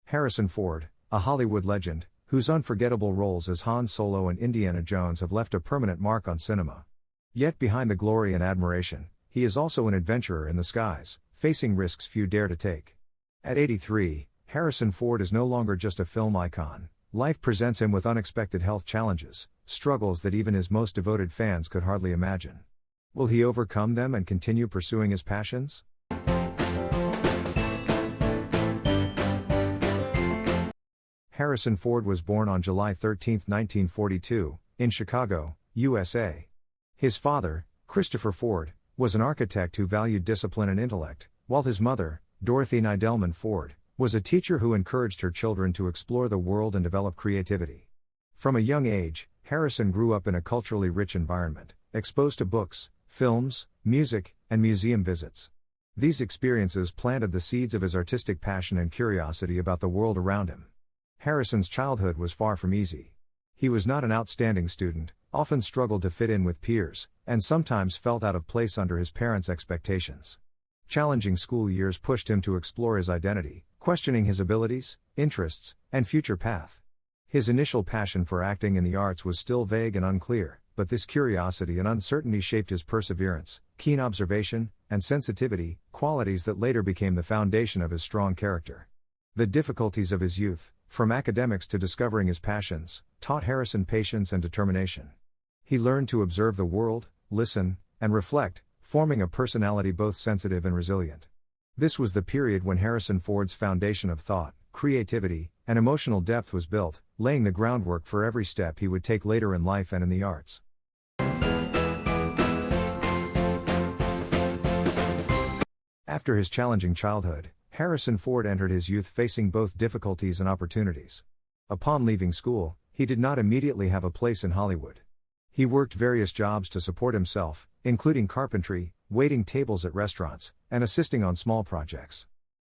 Harrison Ford, a Hollywood legend, whose unforgettable roles as Han Solo and Indiana Jones have left a permanent mark on cinema. Yet behind the glory and admiration, he is also an adventurer in the skies, facing risks few dare to take. At 83, Harrison Ford is no longer just a film icon. Life presents him with unexpected health challenges, struggles that even his most devoted fans could hardly imagine. Will he overcome them and continue pursuing his passions? Harrison Ford was born on July 13, 1942, in Chicago, USA. His father, Christopher Ford, was an architect who valued discipline and intellect, while his mother, Dorothy Nidelman Ford, was a teacher who encouraged her children to explore the world and develop creativity. From a young age, Harrison grew up in a culturally rich environment, exposed to books, films, music, and museum visits. These experiences planted the seeds of his artistic passion and curiosity about the world around him. Harrison's childhood was far from easy. He was not an outstanding student, often struggled to fit in with peers, and sometimes felt out of place under his parents' expectations. Challenging school years pushed him to explore his identity, questioning his abilities, interests, and future path. His initial passion for acting in the arts was still vague and unclear, but this curiosity and uncertainty shaped his perseverance, keen observation, and sensitivity, qualities that later became the foundation of his strong character. The difficulties of his youth, from academics to discovering his passions, taught Harrison patience and determination. He learned to observe the world, listen, and reflect, forming a personality both sensitive and resilient. This was the period when Harrison Ford's foundation of thought, creativity, and emotional depth was built, laying the groundwork for every step he would take later in life and in the arts. After his challenging childhood, Harrison Ford entered his youth facing both difficulties and opportunities. Upon leaving school, he did not immediately have a place in Hollywood. He worked various jobs to support himself, including carpentry, waiting tables at restaurants, and assisting on small projects.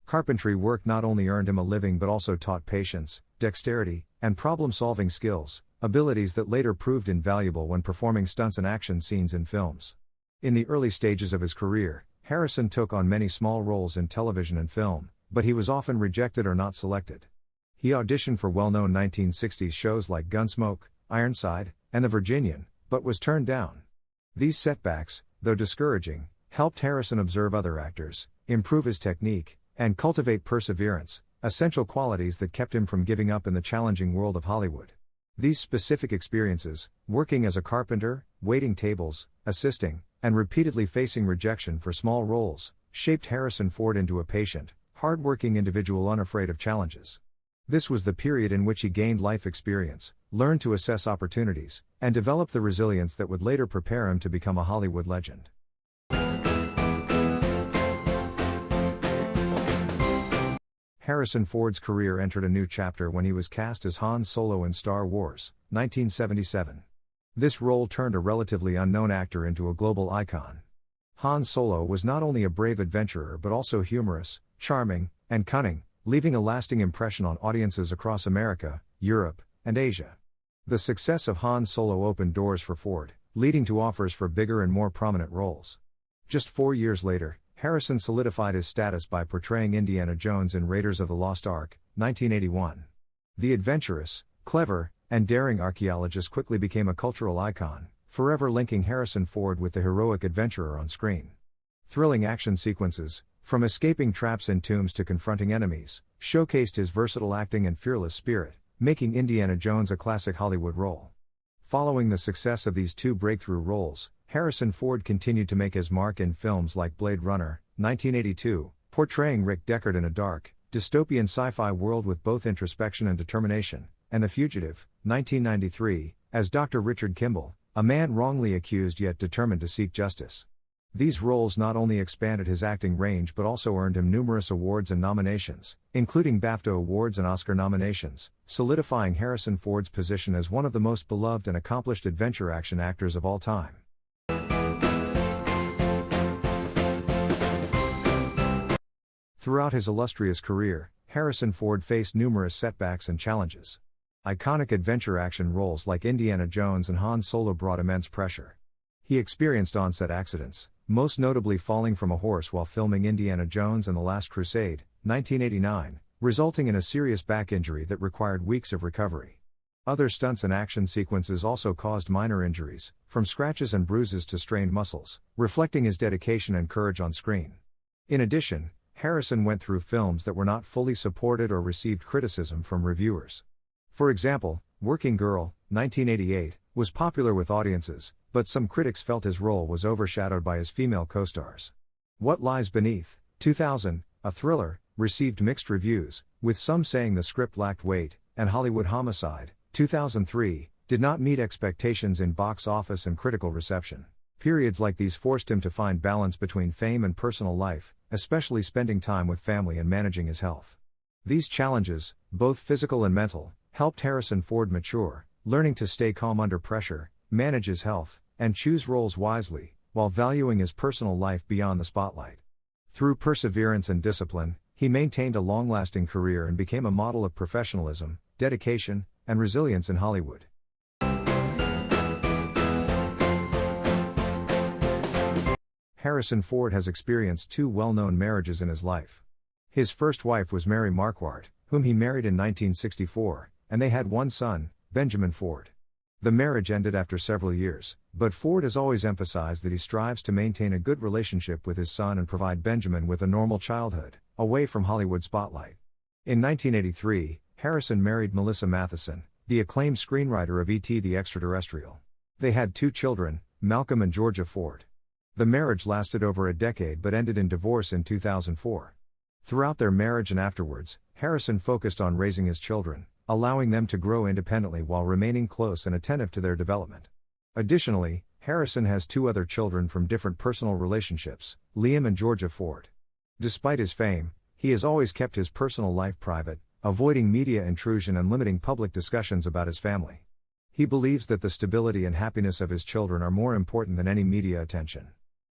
Carpentry work not only earned him a living but also taught patience, dexterity, and problem-solving skills, abilities that later proved invaluable when performing stunts and action scenes in films. In the early stages of his career, Harrison took on many small roles in television and film, but he was often rejected or not selected. He auditioned for well-known 1960s shows like Gunsmoke, Ironside, and The Virginian, but was turned down. These setbacks, though discouraging, helped Harrison observe other actors, improve his technique, and cultivate perseverance, essential qualities that kept him from giving up in the challenging world of Hollywood. These specific experiences, working as a carpenter, waiting tables, assisting, and repeatedly facing rejection for small roles, shaped Harrison Ford into a patient, hard-working individual unafraid of challenges. This was the period in which he gained life experience, learned to assess opportunities, and developed the resilience that would later prepare him to become a Hollywood legend. Harrison Ford's career entered a new chapter when he was cast as Han Solo in Star Wars, 1977. This role turned a relatively unknown actor into a global icon. Han Solo was not only a brave adventurer but also humorous, charming, and cunning, leaving a lasting impression on audiences across America, Europe, and Asia. The success of Han Solo opened doors for Ford, leading to offers for bigger and more prominent roles. Just 4 years later, Harrison solidified his status by portraying Indiana Jones in Raiders of the Lost Ark, 1981. The adventurous, clever, and daring archaeologist quickly became a cultural icon, forever linking Harrison Ford with the heroic adventurer on screen. Thrilling action sequences, from escaping traps in tombs to confronting enemies, showcased his versatile acting and fearless spirit, making Indiana Jones a classic Hollywood role. Following the success of these two breakthrough roles, Harrison Ford continued to make his mark in films like Blade Runner, 1982, portraying Rick Deckard in a dark, dystopian sci-fi world with both introspection and determination, and The Fugitive, 1993, as Dr. Richard Kimball, a man wrongly accused yet determined to seek justice. These roles not only expanded his acting range but also earned him numerous awards and nominations, including BAFTA awards and Oscar nominations, solidifying Harrison Ford's position as one of the most beloved and accomplished adventure action actors of all time. Throughout his illustrious career, Harrison Ford faced numerous setbacks and challenges. Iconic adventure action roles like Indiana Jones and Han Solo brought immense pressure. He experienced on-set accidents, most notably falling from a horse while filming Indiana Jones and the Last Crusade, 1989, resulting in a serious back injury that required weeks of recovery. Other stunts and action sequences also caused minor injuries, from scratches and bruises to strained muscles, reflecting his dedication and courage on screen. In addition, Harrison went through films that were not fully supported or received criticism from reviewers. For example, Working Girl, 1988, was popular with audiences, but some critics felt his role was overshadowed by his female co-stars. What Lies Beneath, 2000, a thriller, received mixed reviews, with some saying the script lacked weight, and Hollywood Homicide, 2003, did not meet expectations in box office and critical reception. Periods like these forced him to find balance between fame and personal life, especially spending time with family and managing his health. These challenges, both physical and mental, helped Harrison Ford mature, learning to stay calm under pressure, manage his health, and choose roles wisely, while valuing his personal life beyond the spotlight. Through perseverance and discipline, he maintained a long-lasting career and became a model of professionalism, dedication, and resilience in Hollywood. Harrison Ford has experienced two well-known marriages in his life. His first wife was Mary Marquardt, whom he married in 1964, and they had one son, Benjamin Ford. The marriage ended after several years, but Ford has always emphasized that he strives to maintain a good relationship with his son and provide Benjamin with a normal childhood, away from Hollywood spotlight. In 1983, Harrison married Melissa Matheson, the acclaimed screenwriter of E.T. the Extraterrestrial. They had two children, Malcolm and Georgia Ford. The marriage lasted over a decade but ended in divorce in 2004. Throughout their marriage and afterwards, Harrison focused on raising his children, allowing them to grow independently while remaining close and attentive to their development. Additionally, Harrison has two other children from different personal relationships, Liam and Georgia Ford. Despite his fame, he has always kept his personal life private, avoiding media intrusion and limiting public discussions about his family. He believes that the stability and happiness of his children are more important than any media attention.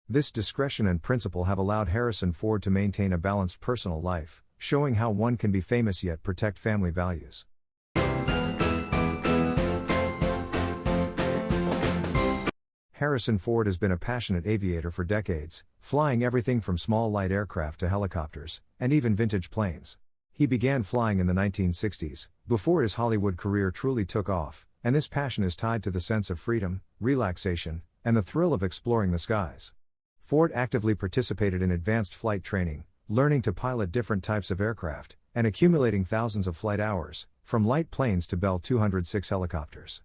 This discretion and principle have allowed Harrison Ford to maintain a balanced personal life, showing how one can be famous yet protect family values. Harrison Ford has been a passionate aviator for decades, flying everything from small light aircraft to helicopters, and even vintage planes. He began flying in the 1960s, before his Hollywood career truly took off, and this passion is tied to the sense of freedom, relaxation, and the thrill of exploring the skies. Ford actively participated in advanced flight training, learning to pilot different types of aircraft, and accumulating thousands of flight hours, from light planes to Bell 206 helicopters.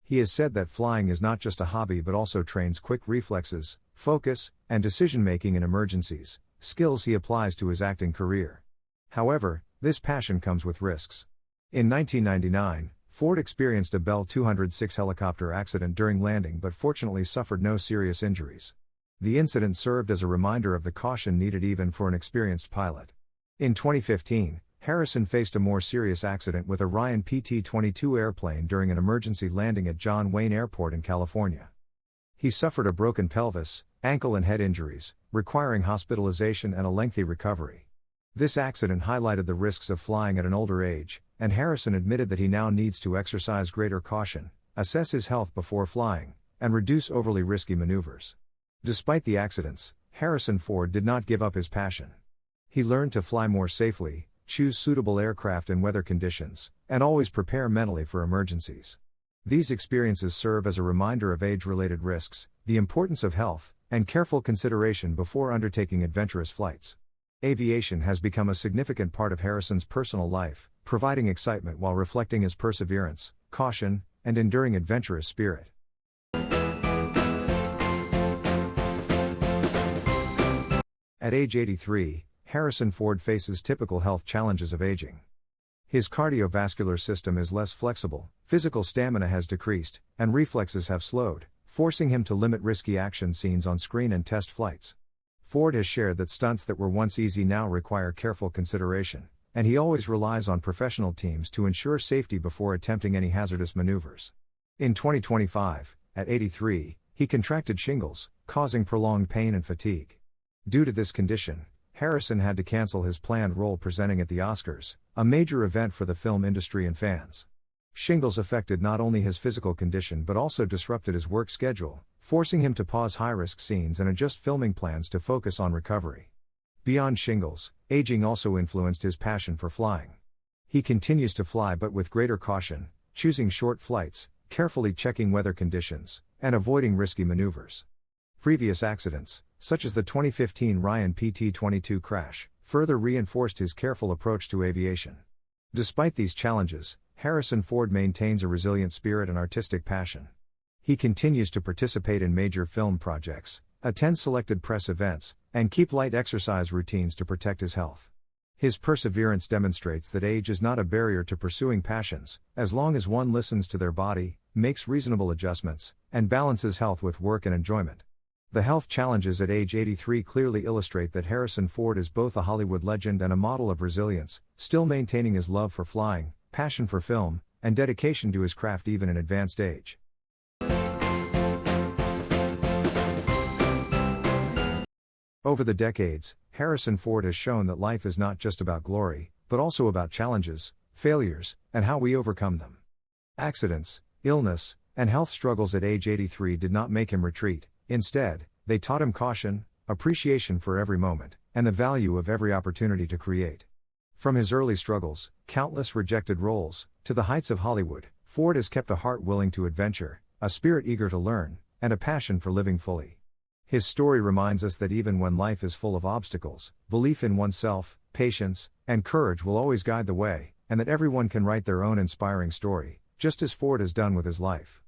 He has said that flying is not just a hobby but also trains quick reflexes, focus, and decision-making in emergencies, skills he applies to his acting career. However, this passion comes with risks. In 1999, Ford experienced a Bell 206 helicopter accident during landing but fortunately suffered no serious injuries. The incident served as a reminder of the caution needed even for an experienced pilot. In 2015, Harrison faced a more serious accident with a Ryan PT-22 airplane during an emergency landing at John Wayne Airport in California. He suffered a broken pelvis, ankle and head injuries, requiring hospitalization and a lengthy recovery. This accident highlighted the risks of flying at an older age, and Harrison admitted that he now needs to exercise greater caution, assess his health before flying, and reduce overly risky maneuvers. Despite the accidents, Harrison Ford did not give up his passion. He learned to fly more safely, choose suitable aircraft in weather conditions, and always prepare mentally for emergencies. These experiences serve as a reminder of age-related risks, the importance of health, and careful consideration before undertaking adventurous flights. Aviation has become a significant part of Harrison's personal life, providing excitement while reflecting his perseverance, caution, and enduring adventurous spirit. At age 83, Harrison Ford faces typical health challenges of aging. His cardiovascular system is less flexible, physical stamina has decreased, and reflexes have slowed, forcing him to limit risky action scenes on screen and test flights. Ford has shared that stunts that were once easy now require careful consideration, and he always relies on professional teams to ensure safety before attempting any hazardous maneuvers. In 2025, at 83, he contracted shingles, causing prolonged pain and fatigue. Due to this condition, Harrison had to cancel his planned role presenting at the Oscars, a major event for the film industry and fans. Shingles affected not only his physical condition but also disrupted his work schedule, forcing him to pause high-risk scenes and adjust filming plans to focus on recovery. Beyond shingles, aging also influenced his passion for flying. He continues to fly but with greater caution, choosing short flights, carefully checking weather conditions, and avoiding risky maneuvers. Previous accidents, such as the 2015 Ryan PT-22 crash, further reinforced his careful approach to aviation. Despite these challenges, Harrison Ford maintains a resilient spirit and artistic passion. He continues to participate in major film projects, attend selected press events, and keep light exercise routines to protect his health. His perseverance demonstrates that age is not a barrier to pursuing passions, as long as one listens to their body, makes reasonable adjustments, and balances health with work and enjoyment. The health challenges at age 83 clearly illustrate that Harrison Ford is both a Hollywood legend and a model of resilience, still maintaining his love for flying, passion for film, and dedication to his craft even in advanced age. Over the decades, Harrison Ford has shown that life is not just about glory, but also about challenges, failures, and how we overcome them. Accidents, illness, and health struggles at age 83 did not make him retreat. Instead, they taught him caution, appreciation for every moment, and the value of every opportunity to create. From his early struggles, countless rejected roles, to the heights of Hollywood, Ford has kept a heart willing to adventure, a spirit eager to learn, and a passion for living fully. His story reminds us that even when life is full of obstacles, belief in oneself, patience, and courage will always guide the way, and that everyone can write their own inspiring story, just as Ford has done with his life.